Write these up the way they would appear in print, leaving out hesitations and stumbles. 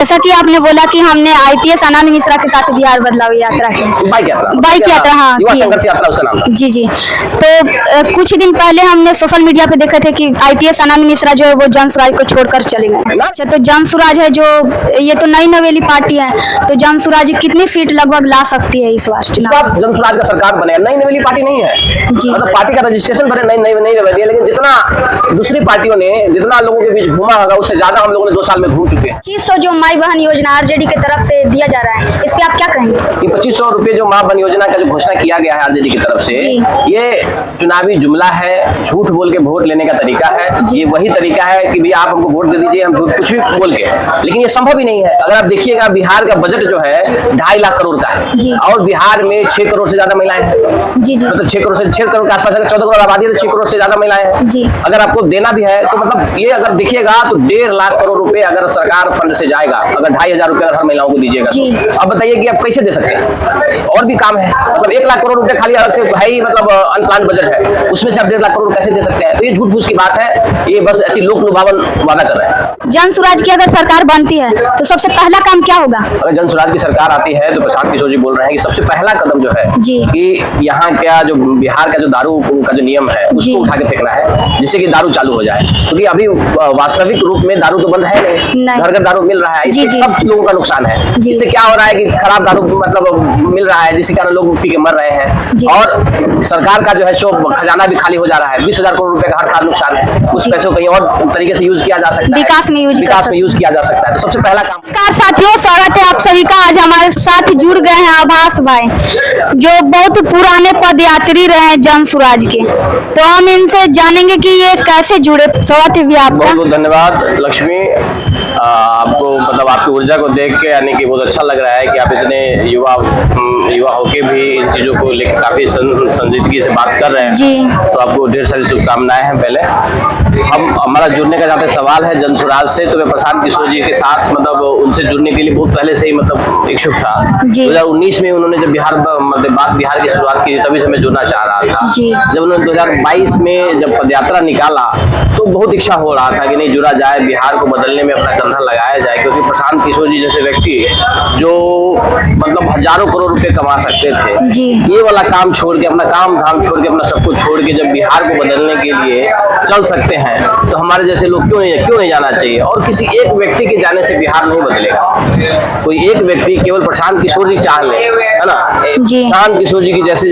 जैसा कि आपने बोला कि हमने आईपीएस आनंद मिश्रा के साथ बिहार बदलाव यात्रा की, बाइक यात्रा हाँ युवा संघर्ष यात्रा उसका नाम है। जी। तो कुछ दिन पहले हमने सोशल मीडिया पे देखे थे कि आईपीएस आनंद मिश्रा जो है वो जन सुराज को छोड़कर चले गए। अच्छा, तो जन सुराज है जो ये तो नई नवेली पार्टी है, तो जन सुराज कितनी सीट लगभग ला सकती है इस बार चुनाव? जन सुराज का सरकार बने, नई नवेली पार्टी नहीं है जी। मतलब पार्टी का रजिस्ट्रेशन भरे नई नवेली है, लेकिन जितना दूसरी पार्टियों ने जितना लोगों के बीच घूमा होगा उससे ज्यादा हम लोगों ने 2 साल में घूम चुके हैं। 2500 जो माई बहन योजना आरजेडी की तरफ से दिया जा रहा है, इस पे आप क्या कहेंगे? ये 2500 रुपए जो मां बहन योजना का जो घोषणा किया गया है आरजेडी की तरफ से, ये चुनावी जुमला है, झूठ बोल के वोट लेने का तरीका है। ये वही तरीका है कि भैया आप हमको वोट दे दीजिए, हम झूठ कुछ भी बोल के, लेकिन ये संभव ही नहीं है। अगर आप देखिएगा बिहार का बजट जो है 2.5 लाख करोड़ का है और बिहार में 6 करोड़ से ज्यादा महिलाएं हैं। जी। मतलब 6 करोड़ के आसपास, 14 करोड़ आबादी है तो 6 करोड़ से ज्यादा महिलाएं हैं। जी। अगर आपको देना भी है तो मतलब ये अगर देखिएगा तो 1.5 लाख करोड़ रुपए अगर सरकार फंड से जाएगा, अगर 2,500 रुपए हर महिलाओं को दीजिएगा तो अब बताइए कि आप कैसे दे सकते हैं? और भी काम है, मतलब 1 लाख करोड़ रुपए खाली अलग से है ही, मतलब अनप्लान बजट है, उसमें से आप 1.5 लाख करोड़ कैसे दे सकते हैं? तो ये झूठ फूस की बात है, ये बस ऐसी लोक लुभावन वादा कर रहे हैं। जन सुराज की अगर सरकार बनती है तो सबसे पहला काम क्या होगा? अगर जन सुराज की सरकार आती है तो प्रशांत किशोर जी बोल रहे हैं कि सबसे पहला कदम जो है कि यहाँ क्या जो बिहार का जो दारू का जो नियम है उसको उठा के फेंकना है, जिससे कि दारू चालू हो जाए, क्योंकि अभी वास्तविक रूप में दारू तो बंद है नहीं, घर घर दारू मिल रहा है, इससे सब लोगों का नुकसान है। इससे क्या हो रहा है कि खराब दारू मतलब मिल रहा है, जिसके कारण लोग पी के मर रहे हैं और सरकार का जो है सो खजाना भी खाली हो जा रहा है। 20,000 करोड़ रुपए का हर साल नुकसान है, उस पैसे को कहीं और तरीके से यूज किया जा सकता है, विकास में यूज किया जा सकता है। तो सबसे पहला काम। नमस्कार साथियों, स्वागत है आप सभी का। आज हमारे साथ जुड़ गए हैं आभास भाई, जो बहुत पुराने पदयात्री रहे हैं जन सुराज के, तो हम इनसे जानेंगे कि ये कैसे जुड़े। स्वागत है भी आपका। बहुत बहुत धन्यवाद लक्ष्मी, आपको मतलब आपकी ऊर्जा को देख के यानी कि बहुत अच्छा लग रहा है कि आप इतने युवा होके भी इन चीजों को लेकर काफी संजीदगी से बात कर रहे हैं जी। तो आपको ढेर सारी शुभकामनाएं हैं। पहले हमारा जुड़ने का जहाँ पे सवाल है जन सुराज से, तो मैं प्रशांत किशोर जी के साथ मतलब उनसे जुड़ने के लिए बहुत पहले से ही मतलब इच्छुक था। 2019 में उन्होंने जब बिहार की शुरुआत की तभी से मैं जुड़ना चाह रहा था। जब उन्होंने 2022 में जब पदयात्रा निकाला तो बहुत इच्छा हो रहा था कि नहीं जुड़ा जाए, बिहार को बदलने में अपना कंधा लगाया जाए, क्योंकि प्रशांत किशोर जी जैसे व्यक्ति जो मतलब हजारों करोड़ रुपए कमा सकते थे, ये वाला काम छोड़ के, अपना काम धाम छोड़ के, अपना सब कुछ छोड़ के जब बिहार को बदलने के लिए चल सकते हैं तो हमारे जैसे लोग क्यों नहीं जाना चाहिए। और किसी एक व्यक्ति के जाने से बिहार नहीं बदलेगा। कोई एक व्यक्ति केवल प्रशांत किशोर जी चाह ले, है ना, प्रशांत किशोर जी की जैसे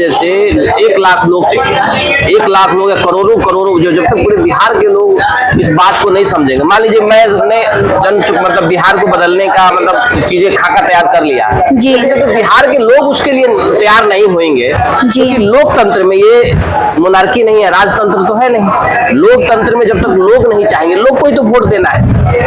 1 लाख लोग चाहिए, 1 लाख लोग या करोड़ों जो जब तक पूरे बिहार के लोग इस बात को नहीं समझेंगे। मान लीजिए मैंने मतलब बिहार को बदलने का मतलब चीजें खाका तैयार कर लिया, लेकिन जब तक बिहार के लोग उसके लिए तैयार नहीं होंगे, क्योंकि लोकतंत्र में ये मोनार्की नहीं है, राजतंत्र तो है नहीं। लोकतंत्र में जब तक लोग नहीं चाहेंगे, लोग को ही तो वोट देना है,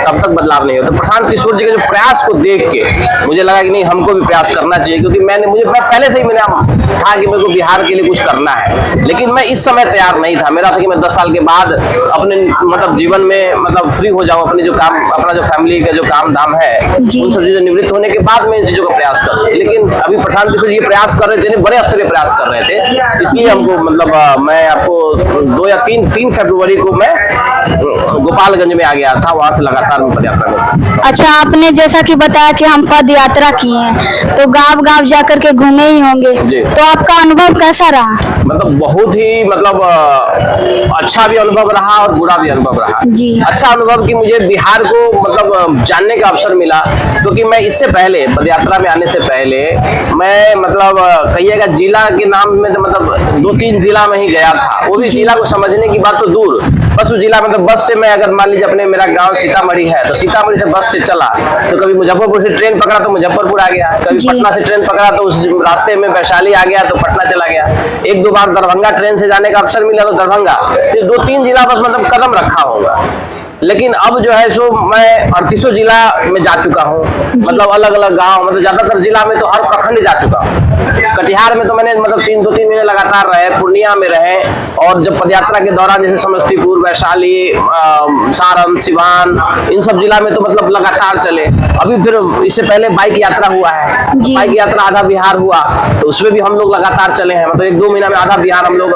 तब तक बदलाव नहीं होता। प्रशांत किशोर जी के जो प्रयास को देख के मुझे लगा कि नहीं हमको भी प्रयास करना चाहिए, क्योंकि मैं पहले से ही मैंने था कि मेरे को बिहार के लिए कुछ करना है, लेकिन मैं इस समय तैयार नहीं था। मेरा था कि मैं 10 साल के बाद अपने मतलब जीवन में मतलब फ्री हो जाऊं, अपने जो काम, अपना जो फैमिली का जो काम धाम है उन सब चीजों निवृत्त होने के बाद मैं इन चीजों का प्रयास करूं। लेकिन अभी प्रशांत किशोर जी प्रयास कर रहे थे, बड़े स्तर पे प्रयास कर रहे थे, इसलिए हमको मतलब मैं आपको 2 या 3 फरवरी को मैं गोपालगंज में आ गया था, वहां से लगातार मैं पदयात्रा कर। अच्छा, आपने जैसा कि बताया कि हम पद यात्रा किए हैं तो गांव जाकर के घूमे ही होंगे, तो आपका अनुभव कैसा रहा? मतलब बहुत ही मतलब अच्छा भी अनुभव रहा और बुरा भी अनुभव रहा जी। अच्छा अनुभव कि मुझे बिहार को मतलब जानने का अवसर मिला, क्योंकि मैं इससे पहले पदयात्रा में आने से पहले मैं मतलब कहिएगा जिला के नाम में तो मतलब 2-3 जिला में ही गया था, वो भी जिला को समझने की बात तो दूर, बस वो जिला मतलब बस से मैं अगर मान लीजिए अपने मेरा गांव सीतामढ़ी है तो सीतामढ़ी से बस से चला, तो कभी मुजफ्फरपुर से ट्रेन पकड़ा तो मुजफ्फरपुर आ गया, कभी पटना से ट्रेन पकड़ा तो उस रास्ते में वैशाली आ गया तो पटना चला गया, 1-2 बार दरभंगा ट्रेन से जाने का अवसर मिला तो दरभंगा, फिर 2-3 जिला बस मतलब कदम रखा होगा। लेकिन अब जो है सो मैं 38 जिला में जा चुका हूँ, मतलब अलग अलग गांव, मतलब ज्यादातर जिला में तो हर प्रखंड जा चुका हूँ। कटिहार में तो मैंने मतलब 2-3 महीने लगातार रहे, पूर्णिया में रहे, और जब पदयात्रा के दौरान जैसे समस्तीपुर, वैशाली, सारण, सिवान, इन सब जिला में तो मतलब लगातार चले। अभी फिर इससे पहले बाइक यात्रा हुआ है, बाइक यात्रा आधा बिहार हुआ, तो उसमें भी हम लोग लगातार चले हैं, मतलब 1-2 महीना में आधा बिहार हम लोग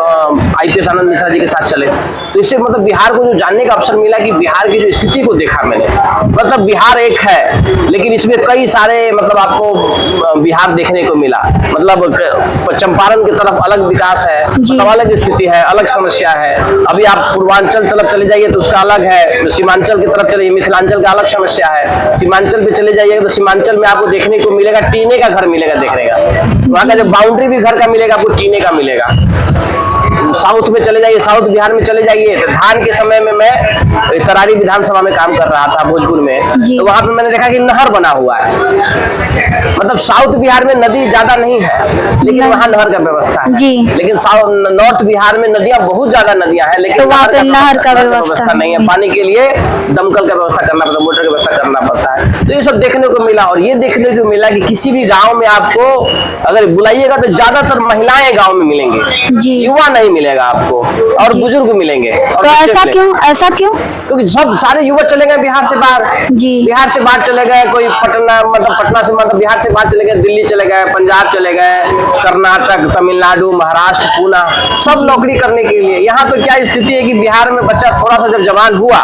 आईपीएस आनंद मिश्रा जी के साथ चले। तो इससे मतलब बिहार को जो जानने का अवसर मिला कि बिहार बिहार की जो स्थिति को देखा मैंने, मतलब बिहार एक है लेकिन इसमें कई सारे मतलब आपको बिहार देखने को मिला। मतलब चंपारण की तरफ अलग विकास है, मतलब अलग स्थिति है, अलग समस्या है। अभी आप पूर्वांचल तरफ चले जाइए तो उसका अलग है, सीमांचल की तरफ चले मिथिलांचल का अलग समस्या है, सीमांचल पे चले जाइए तो सीमांचल में आपको देखने को मिलेगा टीने का घर मिलेगा देखने का, वहाँ का जो बाउंड्री भी घर का मिलेगा आपको टीने का मिलेगा। साउथ में चले जाइए, साउथ बिहार में चले जाइए तो धान के समय में मैं तरारी विधानसभा में काम कर रहा था भोजपुर में, तो वहां पे मैंने देखा कि नहर बना हुआ है। मतलब साउथ बिहार में नदी ज्यादा नहीं है लेकिन वहाँ नहर का व्यवस्था है। लेकिन नॉर्थ बिहार में नदियां बहुत ज्यादा नदियां हैं लेकिन वहाँ पे नहर का व्यवस्था नहीं है। पानी के लिए दमकल का व्यवस्था करना पड़ता है, मोटर का व्यवस्था करना पड़ता है। तो ये सब देखने को मिला। और ये देखने को मिला कि किसी भी गाँव में आपको अगर बुलाइएगा तो ज्यादातर महिलाएं गाँव में मिलेंगी, युवा नहीं मिलेगा आपको, और बुजुर्ग मिलेंगे। और तो ऐसा क्यों? क्योंकि सब सारे युवा चले गए बिहार से बाहर, बिहार से बाहर चले गए, कोई पटना मतलब पटना से मतलब बिहार से बाहर चले गए, दिल्ली चले गए, पंजाब चले गए, कर्नाटक, तमिलनाडु, महाराष्ट्र, पूना, सब नौकरी करने के लिए। यहाँ तो क्या स्थिति है कि बिहार में बच्चा थोड़ा सा जब जवान हुआ,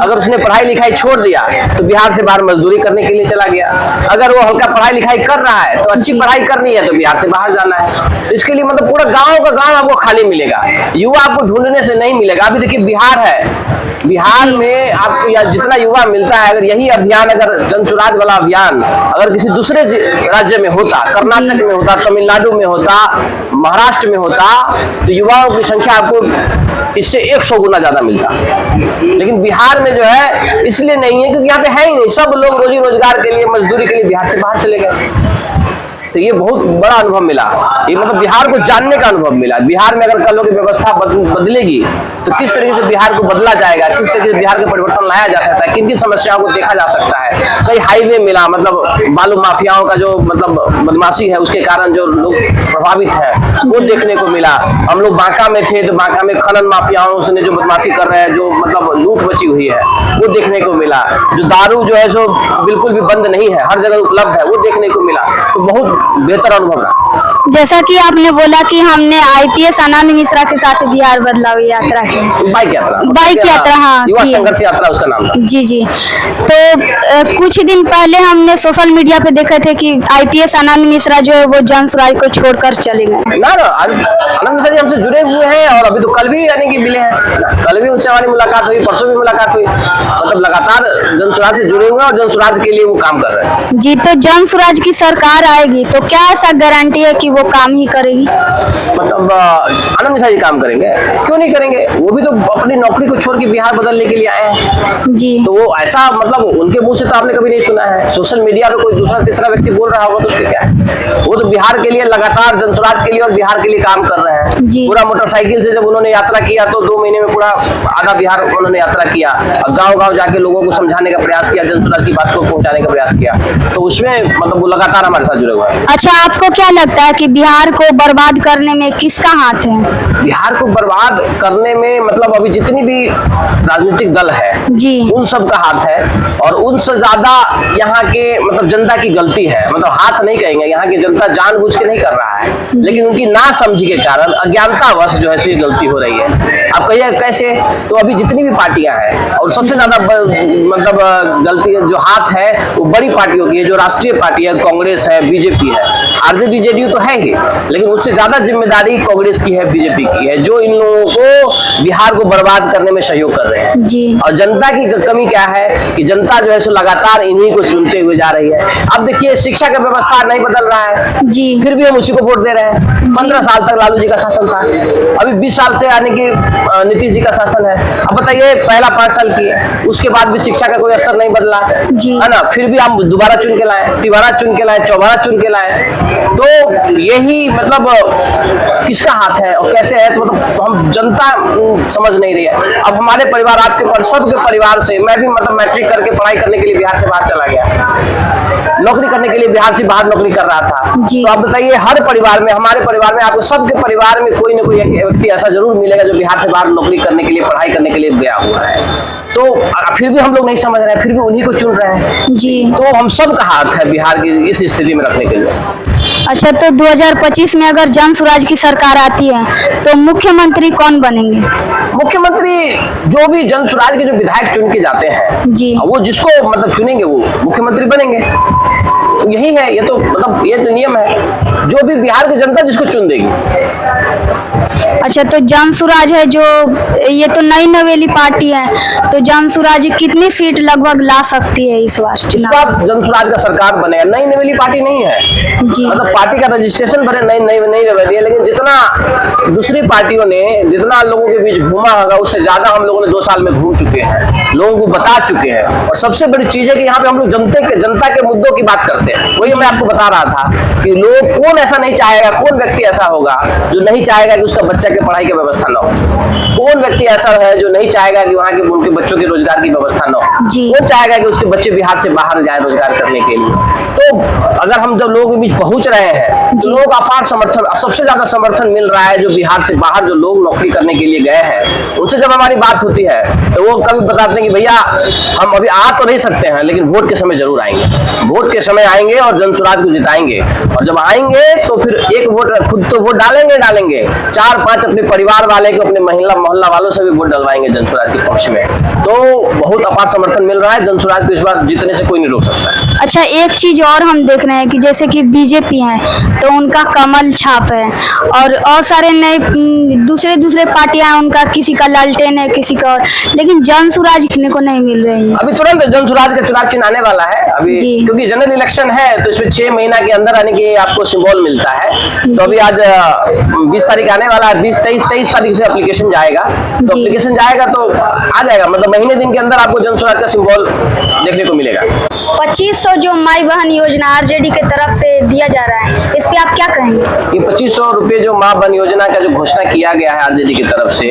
अगर उसने पढ़ाई लिखाई छोड़ दिया तो बिहार से बाहर मजदूरी करने के लिए चला गया। अगर वो हल्का पढ़ाई लिखाई कर रहा है तो अच्छी पढ़ाई करनी है तो बिहार से बाहर जाना है। इसके लिए मतलब पूरा गाँव का गाँव आपको खाली मिलेगा, युवा आपको ढूंढने से नहीं मिलेगा। अभी देखिए बिहार है, बिहार में आपको या जितना युवा मिलता है, अगर यही अभियान, अगर जनसुराज वाला अभियान अगर किसी दूसरे राज्य में होता, कर्नाटक में होता, तमिलनाडु में होता, महाराष्ट्र में होता, तो युवाओं की संख्या आपको इससे 100 गुना ज्यादा मिलता। लेकिन बिहार में जो है इसलिए नहीं है क्योंकि यहाँ पे है ही नहीं, सब लोग रोजी रोजगार के लिए, मजदूरी के लिए बिहार से बाहर चले गए। तो ये बहुत बड़ा अनुभव मिला, ये मतलब बिहार को जानने का अनुभव मिला। बिहार में अगर कल की व्यवस्था बदलेगी तो किस तरीके से बिहार को बदला जाएगा, किस तरीके से बिहार का परिवर्तन लाया जा सकता है, किन किन समस्याओं को देखा जा सकता है। कई हाईवे मिला, मतलब बालू माफियाओं का जो मतलब बदमाशी है उसके कारण जो लोग प्रभावित है वो देखने को मिला। हम लोग बांका में थे तो बांका में खनन माफियाओं से जो बदमाशी कर रहे हैं, जो मतलब लूट बची हुई है वो देखने को मिला। जो दारू जो है सो बिल्कुल भी बंद नहीं है, हर जगह उपलब्ध है, वो देखने को मिला। तो बहुत बेहतर अनुभव रहा। जैसा कि आपने बोला कि हमने IPS आनंद मिश्रा के साथ बिहार बदलाव यात्रा की, बाइक यात्रा, हाँ, युवा संघर्ष यात्रा उसका नाम था। जी। तो कुछ दिन पहले हमने सोशल मीडिया पे देखे थे कि IPS आनंद मिश्रा जो है वो जन सुराज को छोड़कर चले गए। ना आनंद मिश्रा जी हमसे जुड़े हुए हैं और अभी तो कल भी यानी कि मिले हैं, कल भी उनसे हमारी मुलाकात हुई, परसों भी मुलाकात हुई। मतलब लगातार जन सुराज से जुड़े हुए हैं और जन सुराज के लिए वो काम कर रहे हैं। जी, तो जन सुराज की सरकार आएगी तो क्या ऐसा गारंटी है कि वो काम ही करेगी? मतलब आनंद मिश्रा जी काम करेंगे, क्यों नहीं करेंगे? वो भी तो अपनी नौकरी को छोड़ के बिहार बदलने के लिए आए हैं जी। तो वो ऐसा मतलब उनके मुंह से तो आपने कभी नहीं सुना है। सोशल मीडिया पे कोई दूसरा तीसरा व्यक्ति बोल रहा होगा तो उसके क्या है? वो तो बिहार के लिए लगातार जनसुराज के लिए और बिहार के लिए काम कर रहे हैं। पूरा मोटरसाइकिल से जब उन्होंने यात्रा किया तो 2 महीने में पूरा आधा बिहार उन्होंने यात्रा किया, अब गाँव जाके लोगों को समझाने का प्रयास किया, जनसुराज की बात को पहुंचाने का प्रयास किया। तो उसमें मतलब वो लगातार हमारे साथ जुड़े हुए हैं। अच्छा, आपको क्या लगता है कि बिहार को बर्बाद करने में किसका हाथ है? बिहार को बर्बाद करने में मतलब अभी जितनी भी राजनीतिक दल है जी, उन सब का हाथ है और उनसे ज्यादा यहाँ के मतलब जनता की गलती है। मतलब हाथ नहीं कहेंगे, यहाँ की जनता जानबूझ के नहीं कर रहा है, लेकिन उनकी नासमझी के कारण अज्ञानतावश जो है ये गलती हो रही है। आप कहिए कैसे? तो अभी जितनी भी पार्टियां हैं और सबसे ज्यादा मतलब गलती जो हाथ है वो बड़ी पार्टियों की है, जो राष्ट्रीय पार्टी है, कांग्रेस है, बीजेपी है, आरजेडी जेडीयू तो है ही, लेकिन उससे ज्यादा जिम्मेदारी कांग्रेस की है, बीजेपी की है, जो इन लोगों को बिहार को बर्बाद करने में सहयोग कर रहे हैं जी। और जनता की कमी क्या है कि जनता जो है सो लगातार इन्हीं को चुनते हुए जा रही है। अब देखिए शिक्षा का व्यवस्था नहीं बदल रहा है जी, फिर भी हम उसी को वोट दे रहे हैं। 15 साल तक लालू जी का शासन था, अभी 20 साल से यानी कि नीतीश जी का शासन है। अब बताइए पहला 5 साल की है, उसके बाद भी शिक्षा का कोई स्तर नहीं बदला है ना, फिर भी हम दोबारा चुन के लाए, तिबारा चुन के लाए, चौबारा चुन के लाए। तो यही मतलब किसका हाथ है और कैसे है तो मतलब हम जनता समझ नहीं रही है। अब हमारे परिवार, आपके पर सबके परिवार से, मैं भी मतलब मैट्रिक करके पढ़ाई करने के लिए बिहार से बाहर चला गया, नौकरी करने के लिए बिहार से बाहर नौकरी कर रहा था। तो आप बताइए हर परिवार में, हमारे परिवार में, आपको सबके परिवार में कोई ना कोई व्यक्ति ऐसा जरूर मिलेगा जो बिहार से बाहर नौकरी करने के लिए, पढ़ाई करने के लिए गया हुआ है। तो फिर भी हम लोग नहीं समझ रहे हैं, फिर भी उन्हीं को चुन रहे हैं जी। तो हम सब का हाथ है बिहार की इस स्थिति में रखने के लिए। अच्छा, तो 2025 में अगर जन स्वराज की सरकार आती है तो मुख्यमंत्री कौन बनेंगे? मुख्यमंत्री जो भी जन स्वराज के जो विधायक चुन के जाते हैं जी। वो जिसको मतलब चुनेंगे वो मुख्यमंत्री बनेंगे। तो यही है, ये तो मतलब ये तो नियम है, जो भी बिहार की जनता जिसको चुन देगी। अच्छा, तो जन स्वराज है जो ये तो नई नवेली पार्टी है, तो जन स्वराज कितनी सीट लगभग ला सकती है इस बार इस चुनाव? बार जन स्वराज का सरकार बनेगा। नई नवेली पार्टी नहीं है जी। मतलब पार्टी का रजिस्ट्रेशन भरे नई नवेली है, लेकिन जितना दूसरी पार्टियों ने जितना लोगों के बीच घूमा होगा उससे ज्यादा हम लोगों ने 2 साल में घूम चुके हैं, लोगों को बता चुके हैं। और सबसे बड़ी चीज है कि यहाँ पे हम लोग जनता के मुद्दों की बात करते हैं। वही मैं आपको बता रहा था कि लोग कौन ऐसा नहीं चाहेगा, कौन व्यक्ति ऐसा होगा जो नहीं चाहेगा कि उसका बच्चा के पढ़ाई की व्यवस्था न हो, कौन व्यक्ति ऐसा है जो नहीं चाहेगा कि वहाँ के उनके बच्चों के रोजगार की व्यवस्था न हो, जी। कौन चाहेगा कि उसके बच्चे बिहार से बाहर जाए रोजगार करने के लिए। तो अगर हम जब लोगों के बीच पहुंच रहे हैं तो लोगों का अपार समर्थन, सबसे ज्यादा समर्थन मिल रहा है जो बिहार से बाहर जो लोग नौकरी करने के लिए गए हैं, उनसे जब हमारी बात होती है तो वो कभी बताते हैं कि भैया हम अभी आ तो नहीं सकते हैं लेकिन वोट के समय जरूर आएंगे, वोट के समय आएंगे और जन स्वराज को जिताएंगे। और जब आएंगे तो फिर एक वोट खुद तो वोट डालेंगे 4-5 अपने परिवार वाले को, अपने मोहल्ला वालों से भी वोट डलवाएंगे जन स्वराज के पक्ष में। तो बहुत अपार समर्थन मिल रहा है, जन स्वराज को इस बार जीतने से कोई नहीं रोक सकता। अच्छा, एक चीज और हम देख रहे हैं कि जैसे कि बीजेपी है तो उनका कमल छाप है और सारे नए दूसरे पार्टियां उनका किसी का लालटेन है, किसी का और, लेकिन जन स्वराज दिखने को नहीं मिल रही है। अभी तुरंत जन स्वराज का चुनाव चिन्ह आने वाला है अभी, क्योंकि जनरल इलेक्शन है तो इसमें 6 महीना के अंदर आने की आपको सिंबल मिलता है। तो अभी आज 20 तारीख आने वाला है, 23 तारीख से एप्लीकेशन जाएगा, तो एप्लीकेशन जाएगा तो आ जाएगा, मतलब महीने दिन के अंदर आपको जन स्वराज का सिंबल देखने को मिलेगा। 2500 जो माई बहन योजना आरजेडी के तरफ से दिया जा रहा है, इस पे आप क्या कहेंगे? ये 2500 रुपये जो माँ बहन योजना का जो घोषणा किया गया है आरजेडी की तरफ से,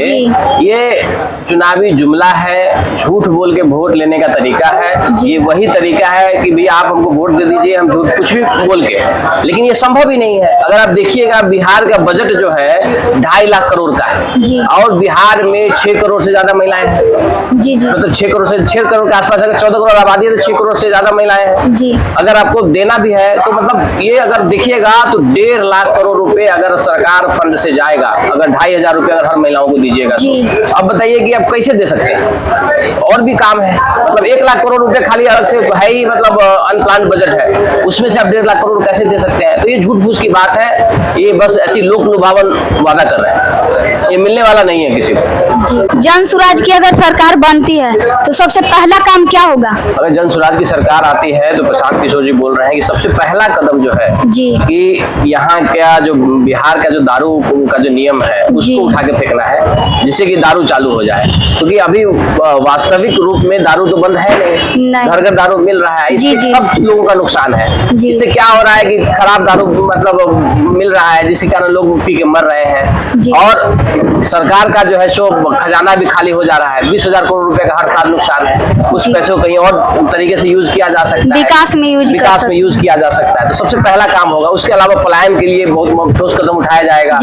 ये चुनावी जुमला है, झूठ बोल के वोट लेने का तरीका है। ये वही तरीका है कि भैया आप हमको वोट दे दीजिए, हम झूठ कुछ भी बोल के, लेकिन ये संभव ही नहीं है। अगर आप देखिएगा बिहार का बजट जो है 2.5 लाख करोड़ का है और बिहार में 6 करोड़ से ज्यादा महिलाएं हैं। जी। मतलब 6 करोड़ के आसपास, अगर 14 करोड़ आबादी है तो 6 करोड़ से ज्यादा महिलाएं हैं। जी। अगर आपको देना भी है तो मतलब ये अगर देखिएगा तो 1.5 लाख करोड़ रुपए अगर सरकार फंड से जाएगा, अगर 2,500 रुपए अगर हर महिलाओं को दीजिएगा तो अब बताइए कि आप कैसे दे सकते हैं? और भी काम है, मतलब 1 लाख करोड़ रुपए खाली अलग से है ही, मतलब अनप्लान बजट है, उसमें से आप 1.5 लाख करोड़ कैसे दे सकते हैं? तो ये झूठ फूस की बात है, ये बस ऐसी लोक लुभावन वादा कर रहे हैं, ये मिलने वाला नहीं है किसी को। जी। जन स्वराज की अगर सरकार बनती है तो सबसे पहला काम क्या होगा? अगर जन स्वराज की सरकार आती है तो प्रशांत किशोर जी बोल रहे हैं कि सबसे पहला कदम जो है कि यहाँ क्या जो बिहार का जो दारू का जो नियम है उसको उठा के फेंकना है, जिससे कि दारू चालू हो जाए, क्योंकि अभी वास्तविक रूप में दारू तो बंद है नहीं, घर घर दारू मिल रहा है, इससे सब लोगों का नुकसान है। इससे क्या हो रहा है कि खराब दारू मतलब मिल रहा है, जिसके कारण लोग पी के मर रहे हैं और सरकार का जो है सो खजाना भी खाली हो जा रहा है। 20,000 करोड़ रुपए का हर साल नुकसान है, उस पैसे को कहीं और तरीके से यूज किया जा सकता है, विकास में यूज किया जा सकता है। तो सबसे पहला काम होगा। उसके अलावा पलायन के लिए बहुत ठोस कदम उठाया जाएगा,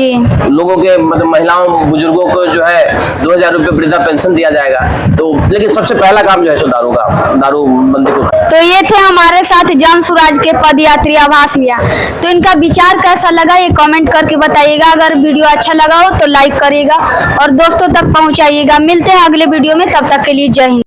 लोगों के मतलब महिलाओं बुजुर्गों को जो है 2,000 रुपए वृद्धा पेंशन दिया जाएगा। तो लेकिन सबसे पहला काम जो है सो दारू बंदी को। तो ये थे हमारे साथ जन स्वराज के पदयात्री आभास लिया। तो इनका विचार कैसा लगा ये कमेंट करके बताइएगा। अगर वीडियो अच्छा लगा हो तो लाइक करिएगा और दोस्तों तक पहुंचाइएगा। मिलते हैं अगले वीडियो में, तब तक के लिए जय हिंद।